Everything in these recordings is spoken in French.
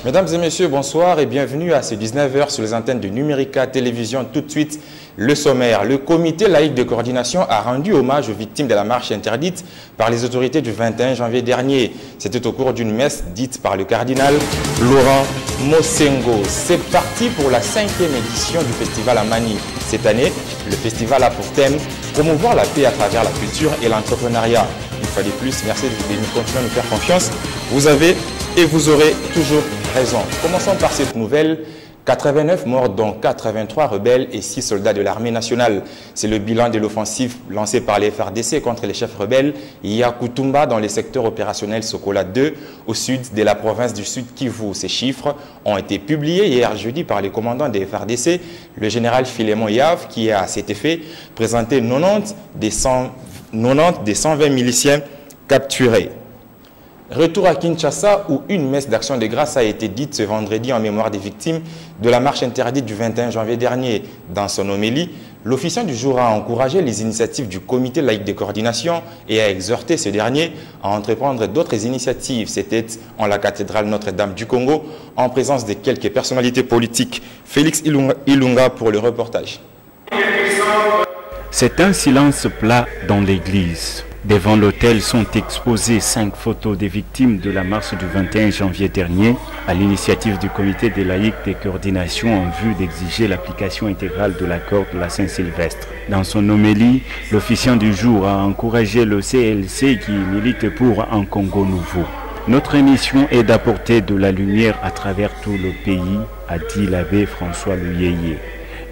Mesdames et messieurs, bonsoir et bienvenue à ces 19h sur les antennes de Numérica Télévision. Tout de suite, le sommaire. Le comité laïque de coordination a rendu hommage aux victimes de la marche interdite par les autorités du 21 janvier dernier. C'était au cours d'une messe dite par le cardinal Laurent Mosengo. C'est parti pour la 5e édition du festival à Mani. Cette année, le festival a pour thème promouvoir la paix à travers la culture et l'entrepreneuriat. Il fallait plus, merci de nous continuer à nous faire confiance. Vous avez et vous aurez toujours raison. Commençons par cette nouvelle. 89 morts, dont 83 rebelles et 6 soldats de l'armée nationale. C'est le bilan de l'offensive lancée par les FARDC contre les chefs rebelles Yakutumba dans les secteurs opérationnels Sokola 2 au sud de la province du Sud Kivu. Ces chiffres ont été publiés hier jeudi par les commandants des FARDC, le général Philémon Yav, qui a à cet effet présenté 90 des 120 miliciens capturés. Retour à Kinshasa où une messe d'action de grâce a été dite ce vendredi en mémoire des victimes de la marche interdite du 21 janvier dernier. Dans son homélie, l'officiant du jour a encouragé les initiatives du comité laïque de coordination et a exhorté ce dernier à entreprendre d'autres initiatives. C'était en la cathédrale Notre-Dame du Congo en présence de quelques personnalités politiques. Félix Ilunga pour le reportage. C'est un silence plat dans l'église. Devant l'autel sont exposées 5 photos des victimes de la marche du 21 janvier dernier à l'initiative du comité des laïcs de coordination en vue d'exiger l'application intégrale de l'accord de la Saint-Sylvestre. Dans son homélie, l'officiant du jour a encouragé le CLC qui milite pour un Congo nouveau. Notre mission est d'apporter de la lumière à travers tout le pays, a dit l'abbé François Luyeye.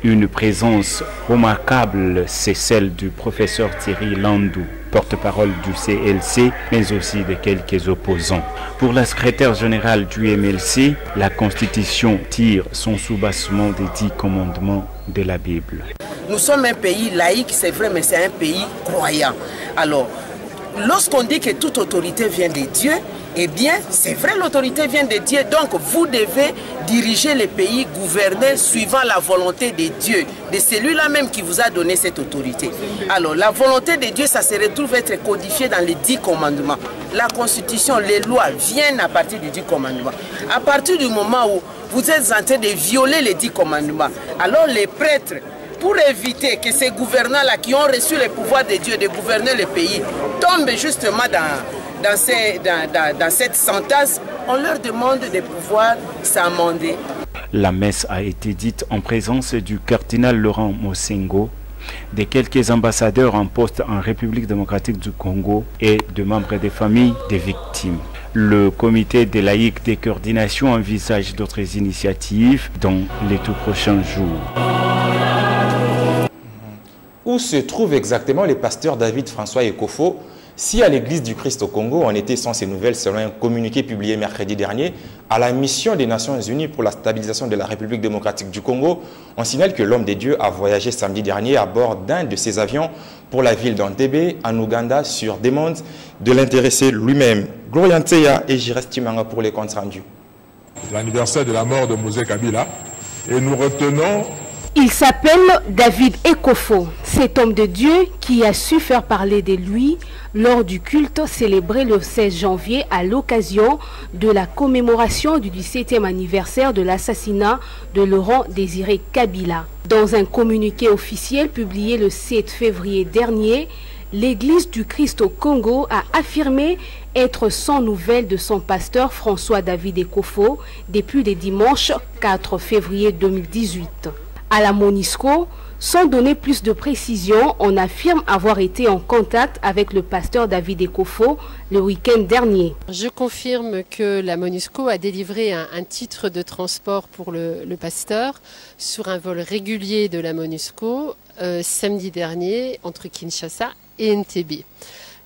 Une présence remarquable, c'est celle du professeur Thierry Landou, porte-parole du CLC, mais aussi de quelques opposants. Pour la secrétaire générale du MLC, la Constitution tire son soubassement des 10 commandements de la Bible. Nous sommes un pays laïque, c'est vrai, mais c'est un pays croyant. Alors, lorsqu'on dit que toute autorité vient de Dieu, eh bien, c'est vrai, l'autorité vient de Dieu. Donc, vous devez diriger le pays, gouverner suivant la volonté de Dieu, de celui-là même qui vous a donné cette autorité. Alors, la volonté de Dieu, ça se retrouve être codifié dans les 10 commandements. La Constitution, les lois viennent à partir des 10 commandements. À partir du moment où vous êtes en train de violer les 10 commandements, alors les prêtres, pour éviter que ces gouvernants-là qui ont reçu le pouvoir de Dieu de gouverner le pays, tombent justement dans cette sentence, on leur demande de pouvoir s'amender. La messe a été dite en présence du cardinal Laurent Mosengo, de quelques ambassadeurs en poste en République démocratique du Congo et de membres des familles des victimes. Le comité des laïcs de coordination envisage d'autres initiatives dans les tout prochains jours. Où se trouve exactement le pasteur David François Ekofo? Si à l'église du Christ au Congo, on était sans ces nouvelles selon un communiqué publié mercredi dernier à la mission des Nations Unies pour la stabilisation de la République démocratique du Congo, on signale que l'homme de Dieu a voyagé samedi dernier à bord d'un de ses avions pour la ville d'Entebbe, en Ouganda, sur demande de l'intéressé lui-même. Gloria Nteya et Jires Timanga pour les comptes rendus. L'anniversaire de la mort de Mosé Kabila et nous retenons. Il s'appelle David Ekofo, cet homme de Dieu qui a su faire parler de lui lors du culte célébré le 16 janvier à l'occasion de la commémoration du 17e anniversaire de l'assassinat de Laurent Désiré Kabila. Dans un communiqué officiel publié le 7 février dernier, l'Église du Christ au Congo a affirmé être sans nouvelles de son pasteur François David Ekofo depuis le dimanche 4 février 2018. À la MONUSCO, sans donner plus de précision, on affirme avoir été en contact avec le pasteur David Ekofo le week-end dernier. Je confirme que la MONUSCO a délivré un titre de transport pour le pasteur sur un vol régulier de la MONUSCO samedi dernier entre Kinshasa et Entebbe.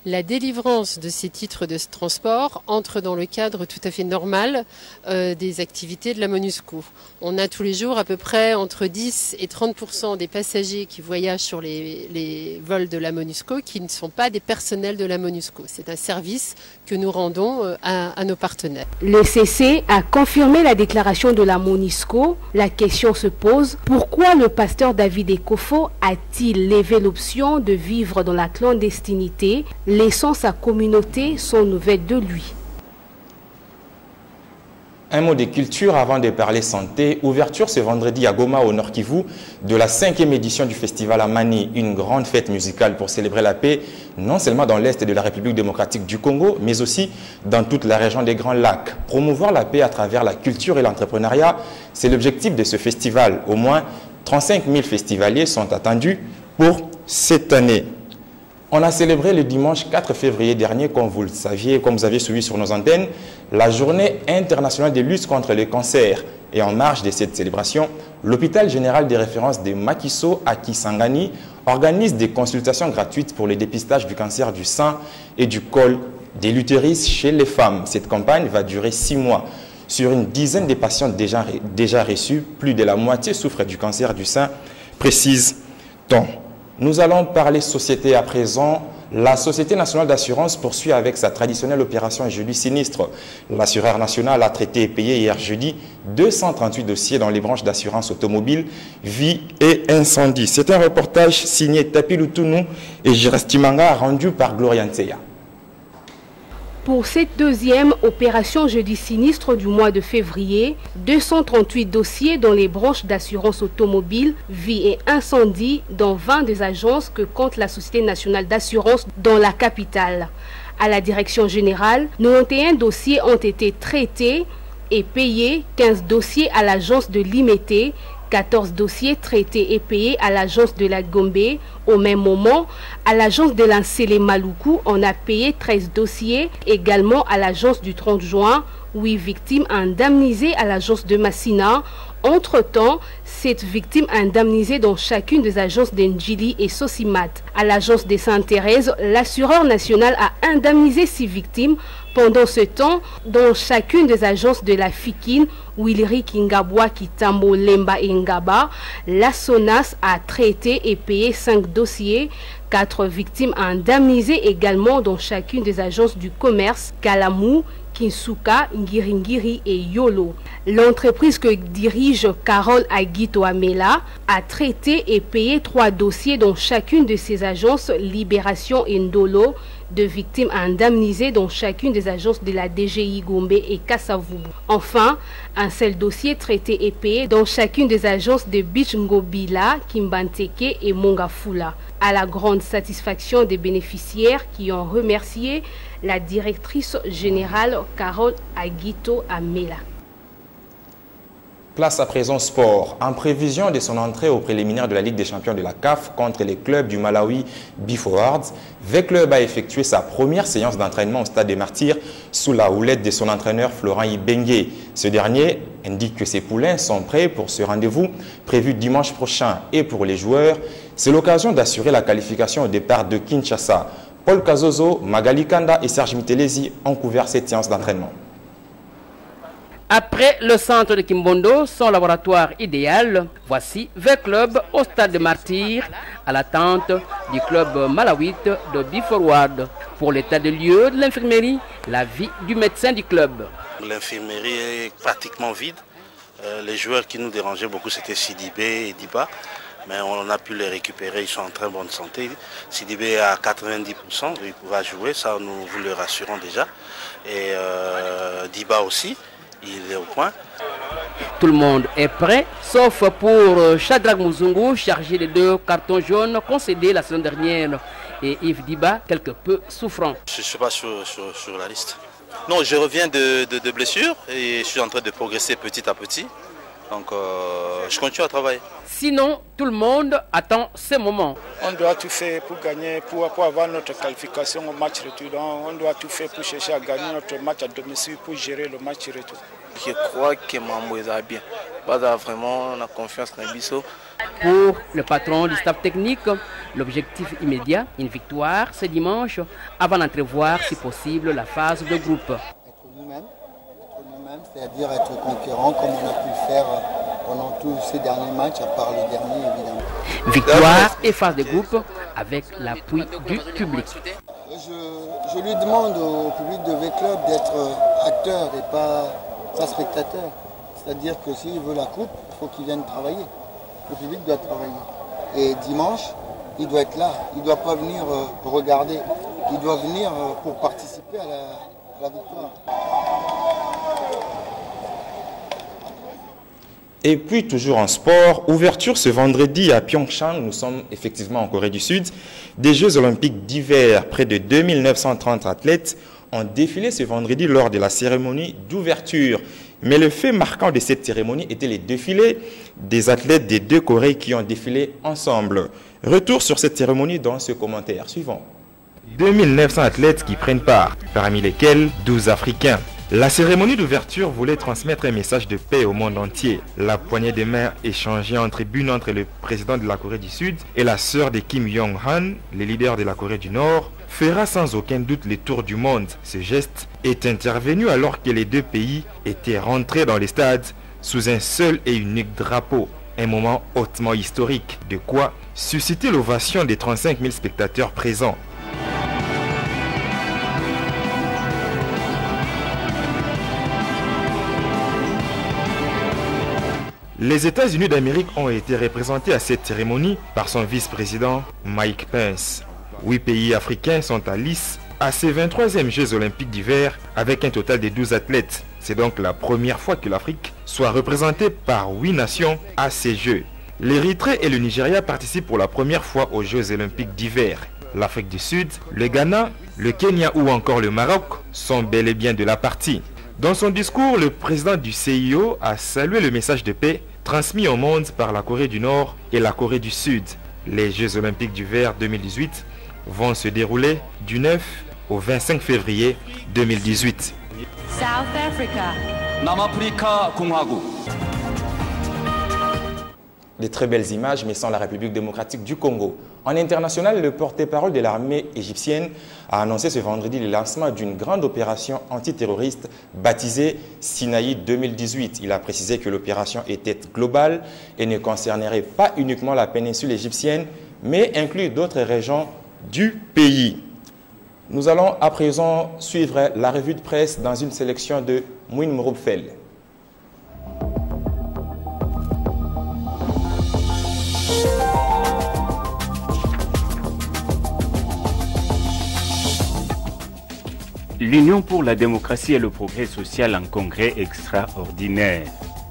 La délivrance de ces titres de transport entre dans le cadre tout à fait normal des activités de la MONUSCO. On a tous les jours à peu près entre 10 et 30% des passagers qui voyagent sur les vols de la MONUSCO qui ne sont pas des personnels de la MONUSCO. C'est un service que nous rendons à nos partenaires. Le CC a confirmé la déclaration de la MONUSCO. La question se pose, pourquoi le pasteur David Ekofo a-t-il levé l'option de vivre dans la clandestinité, laissant sa communauté sans nouvelles de lui? Un mot de culture avant de parler santé. Ouverture ce vendredi à Goma au Nord Kivu de la 5e édition du festival Amani, une grande fête musicale pour célébrer la paix, non seulement dans l'Est de la République démocratique du Congo, mais aussi dans toute la région des Grands Lacs. Promouvoir la paix à travers la culture et l'entrepreneuriat, c'est l'objectif de ce festival. Au moins 35 000 festivaliers sont attendus pour cette année. On a célébré le dimanche 4 février dernier, comme vous le saviez, comme vous avez suivi sur nos antennes, la journée internationale de lutte contre le cancer. Et en marge de cette célébration, l'hôpital général de référence de Makiso à Kisangani organise des consultations gratuites pour le dépistage du cancer du sein et du col de l'utérus chez les femmes. Cette campagne va durer 6 mois. Sur une dizaine de patients déjà reçus, plus de la moitié souffrent du cancer du sein, précise-t-on. Nous allons parler société à présent. La Société nationale d'assurance poursuit avec sa traditionnelle opération jeudi sinistre. L'assureur national a traité et payé hier jeudi 238 dossiers dans les branches d'assurance automobile, vie et incendie. C'est un reportage signé Tapi Lutunou et Jirastimanga rendu par Gloria Nteya. Pour cette deuxième opération jeudi sinistre du mois de février, 238 dossiers dans les branches d'assurance automobile, vie et incendie dans 20 des agences que compte la Société nationale d'assurance dans la capitale. À la direction générale, 91 dossiers ont été traités et payés, 15 dossiers à l'agence de Limete, 14 dossiers traités et payés à l'agence de la Gombe. Au même moment, à l'agence de l'Ansele Maluku, on a payé 13 dossiers. Également à l'agence du 30 juin, 8 victimes indemnisées à l'agence de Massina. Entre-temps, 7 victimes indemnisées dans chacune des agences d'Endjili et Sosimat. À l'agence de Sainte-Thérèse, l'assureur national a indemnisé 6 victimes. Pendant ce temps, dans chacune des agences de la Fikine, Wilri Kingabwa, Kitambo, Lemba et Ngaba, la SONAS a traité et payé 5 dossiers. 4 victimes indemnisées également dans chacune des agences du commerce, Kalamou, Kinsuka, Ngiringiri et Yolo. L'entreprise que dirige Carole Aguito Amela a traité et payé 3 dossiers dans chacune de ses agences, Libération et Ndolo, de victimes indemnisées dans chacune des agences de la DGI Gombe et Kassavubu. Enfin, un seul dossier traité et payé dans chacune des agences de Beach Ngobila, Kimbanteke et Mongafula. À la grande satisfaction des bénéficiaires qui ont remercié la directrice générale Carole Aguito Amela. Place à présent sport. En prévision de son entrée au préliminaire de la Ligue des champions de la CAF contre les clubs du Malawi B-Forwards, V-Club a effectué sa première séance d'entraînement au Stade des Martyrs sous la houlette de son entraîneur Florent Ibengue. Ce dernier indique que ses poulains sont prêts pour ce rendez-vous prévu dimanche prochain. Et pour les joueurs, c'est l'occasion d'assurer la qualification au départ de Kinshasa. Paul Kazozo, Magali Kanda et Serge Mitelezi ont couvert cette séance d'entraînement. Après le centre de Kimbondo, son laboratoire idéal, voici V-Club au Stade des Martyrs, à l'attente du club malawite de B-Forward. Pour l'état de lieu de l'infirmerie, la vie du médecin du club. L'infirmerie est pratiquement vide. Les joueurs qui nous dérangeaient beaucoup, c'était Sidibé et Diba. Mais on a pu les récupérer, ils sont en très bonne santé. Sidibé est à 90%, il pourra jouer, ça nous vous le rassurons déjà. Et Diba aussi. Il est au point. Tout le monde est prêt, sauf pour Shadrach Muzungu, chargé des 2 cartons jaunes concédés la semaine dernière. Et Yves Diba, quelque peu souffrant. Je ne suis pas sur la liste. Non, je reviens de blessure et je suis en train de progresser petit à petit. Donc je continue à travailler. Sinon, tout le monde attend ce moment. On doit tout faire pour gagner, pour avoir notre qualification au match retour. Donc, on doit tout faire pour chercher à gagner notre match à domicile, pour gérer le match retour. Je crois que Mambo est bien. Vraiment, on a confiance dans Bisso. Pour le patron du staff technique, l'objectif immédiat, une victoire ce dimanche, avant d'entrevoir si possible la phase de groupe. Être nous-mêmes, c'est-à-dire être conquérant comme on a pu le faire pendant tous ces derniers matchs, à part le dernier évidemment. Victoire et phase de groupe avec l'appui du public. Je lui demande au public de V-Club d'être acteur et pas spectateur. C'est-à-dire que s'il veut la coupe, il faut qu'il vienne travailler. Le public doit travailler. Et dimanche, il doit être là. Il ne doit pas venir pour regarder. Il doit venir pour participer à la victoire. Et puis, toujours en sport, ouverture ce vendredi à Pyeongchang, nous sommes effectivement en Corée du Sud, des Jeux olympiques d'hiver. Près de 2930 athlètes ont défilé ce vendredi lors de la cérémonie d'ouverture. Mais le fait marquant de cette cérémonie était les défilés des athlètes des deux Corées qui ont défilé ensemble. Retour sur cette cérémonie dans ce commentaire suivant. 2900 athlètes qui prennent part, parmi lesquels 12 Africains. La cérémonie d'ouverture voulait transmettre un message de paix au monde entier. La poignée de main échangée en tribune entre le président de la Corée du Sud et la sœur de Kim Jong-un, le leader de la Corée du Nord, fera sans aucun doute le tour du monde. Ce geste est intervenu alors que les deux pays étaient rentrés dans les stades sous un seul et unique drapeau. Un moment hautement historique, de quoi susciter l'ovation des 35 000 spectateurs présents. Les États-Unis d'Amérique ont été représentés à cette cérémonie par son vice-président Mike Pence. 8 pays africains sont à lice à ces 23e Jeux olympiques d'hiver avec un total de 12 athlètes. C'est donc la première fois que l'Afrique soit représentée par 8 nations à ces Jeux. L'Érythrée et le Nigeria participent pour la première fois aux Jeux olympiques d'hiver. L'Afrique du Sud, le Ghana, le Kenya ou encore le Maroc sont bel et bien de la partie. Dans son discours, le président du CIO a salué le message de paix transmis au monde par la Corée du Nord et la Corée du Sud. Les Jeux olympiques d'hiver 2018 vont se dérouler du 9 au 25 février 2018. South Africa. 남아프리카 공화국. Des très belles images, mais sans la République démocratique du Congo. En international, le porte-parole de l'armée égyptienne a annoncé ce vendredi le lancement d'une grande opération antiterroriste baptisée Sinaï 2018. Il a précisé que l'opération était globale et ne concernerait pas uniquement la péninsule égyptienne, mais inclut d'autres régions du pays. Nous allons à présent suivre la revue de presse dans une sélection de Mouine Mouroubfel. L'Union pour la démocratie et le progrès social en congrès extraordinaire.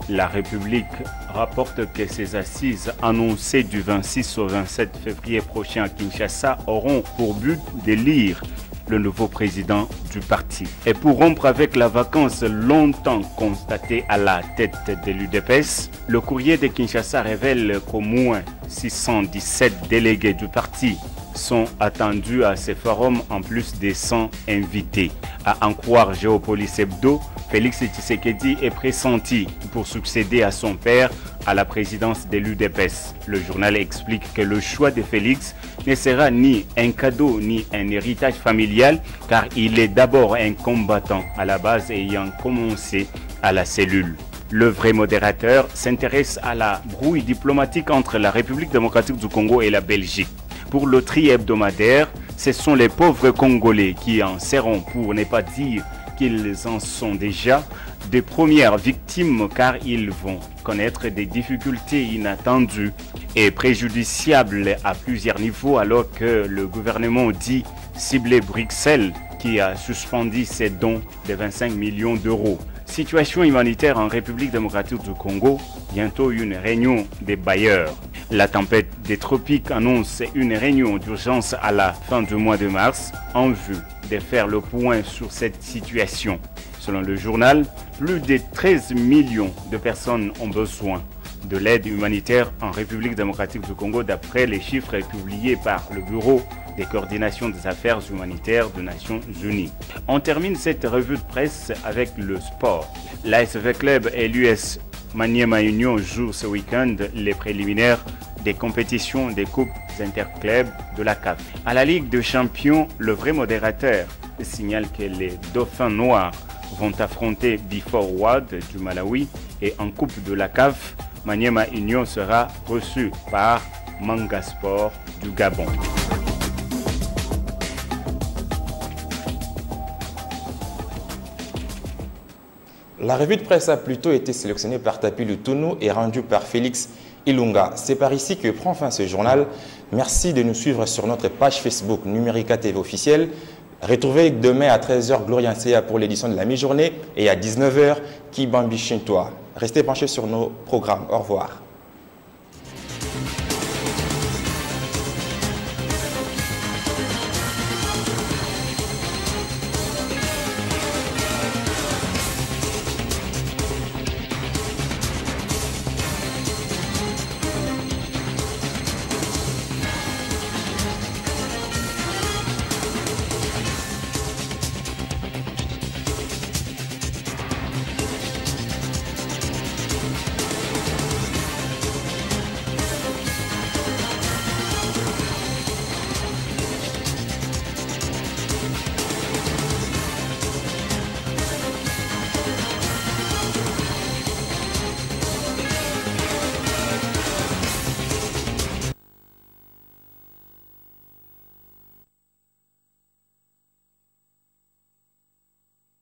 La République rapporte que ces assises annoncées du 26 au 27 février prochain à Kinshasa auront pour but d'élire le nouveau président du parti. Et pour rompre avec la vacance longtemps constatée à la tête de l'UDPS, le courrier de Kinshasa révèle qu'au moins 617 délégués du parti sont attendus à ce forum en plus des 100 invités. À en croire Géopolis Hebdo, Félix Tshisekedi est pressenti pour succéder à son père à la présidence de l'UDPS. Le journal explique que le choix de Félix ne sera ni un cadeau ni un héritage familial car il est d'abord un combattant à la base ayant commencé à la cellule. Le vrai modérateur s'intéresse à la brouille diplomatique entre la République démocratique du Congo et la Belgique. Pour le tri hebdomadaire, ce sont les pauvres Congolais qui en seront, pour ne pas dire qu'ils en sont déjà, des premières victimes car ils vont connaître des difficultés inattendues et préjudiciables à plusieurs niveaux alors que le gouvernement dit cibler Bruxelles qui a suspendu ses dons de 25 millions d'euros. Situation humanitaire en République démocratique du Congo, bientôt une réunion des bailleurs. La tempête des tropiques annonce une réunion d'urgence à la fin du mois de mars en vue de faire le point sur cette situation. Selon le journal, plus de 13 millions de personnes ont besoin de l'aide humanitaire en République démocratique du Congo d'après les chiffres publiés par le Bureau de coordination des affaires humanitaires des Nations Unies. On termine cette revue de presse avec le sport. L'ASV Club et l'US Maniema Union jouent ce week-end les préliminaires des compétitions des coupes interclubs de la CAF. À la Ligue des Champions, le vrai modérateur signale que les Dauphins Noirs vont affronter Biforward du Malawi et en coupe de la CAF, Maniema Union sera reçu par Manga Sport du Gabon. La revue de presse a plutôt été sélectionnée par Tapi Lutonou et rendue par Félix Ilunga. C'est par ici que prend fin ce journal. Merci de nous suivre sur notre page Facebook Numérica TV officielle. Retrouvez demain à 13h Gloria Nseya pour l'édition de la mi-journée et à 19h Kibambi Shintoa. Restez branchés sur nos programmes. Au revoir.